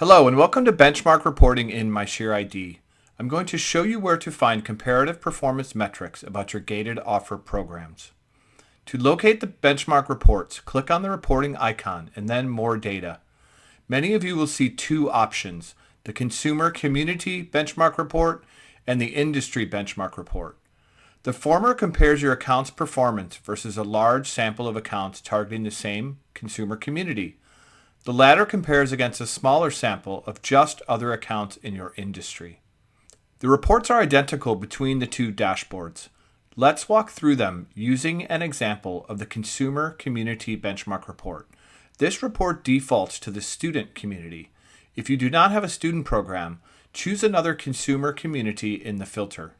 Hello and welcome to benchmark reporting in my SheerID. I'm going to show you where to find comparative performance metrics about your gated offer programs. To locate the benchmark reports, click on the reporting icon and then More Data. Many of you will see two options, the Consumer Community Benchmark Report and the Industry Benchmark Report. The former compares your account's performance versus a large sample of accounts targeting the same consumer community. The latter compares against a smaller sample of just other accounts in your industry. The reports are identical between the two dashboards. Let's walk through them using an example of the Consumer Community Benchmark Report. This report defaults to the student community. If you do not have a student program, choose another consumer community in the filter.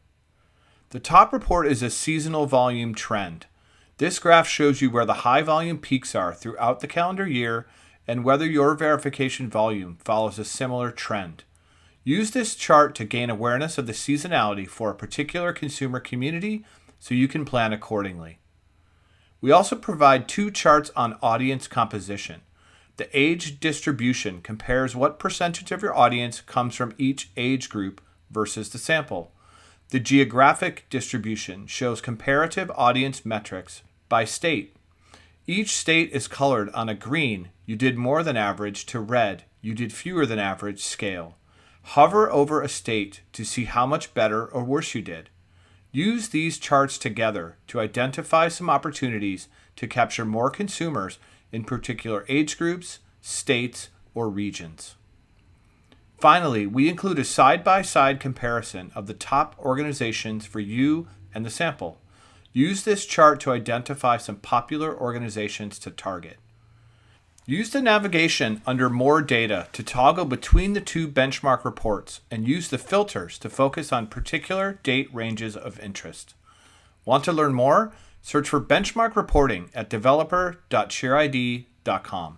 The top report is a seasonal volume trend. This graph shows you where the high volume peaks are throughout the calendar year and whether your verification volume follows a similar trend. Use this chart to gain awareness of the seasonality for a particular consumer community so you can plan accordingly. We also provide two charts on audience composition. The age distribution compares what percentage of your audience comes from each age group versus the sample. The geographic distribution shows comparative audience metrics by state. Each state is colored on a green, you did more than average, to red, you did fewer than average scale. Hover over a state to see how much better or worse you did. Use these charts together to identify some opportunities to capture more consumers in particular age groups, states, or regions. Finally, we include a side-by-side comparison of the top organizations for you and the sample. Use this chart to identify some popular organizations to target. Use the navigation under More Data to toggle between the two benchmark reports and use the filters to focus on particular date ranges of interest. Want to learn more? Search for benchmark reporting at developer.sheerid.com.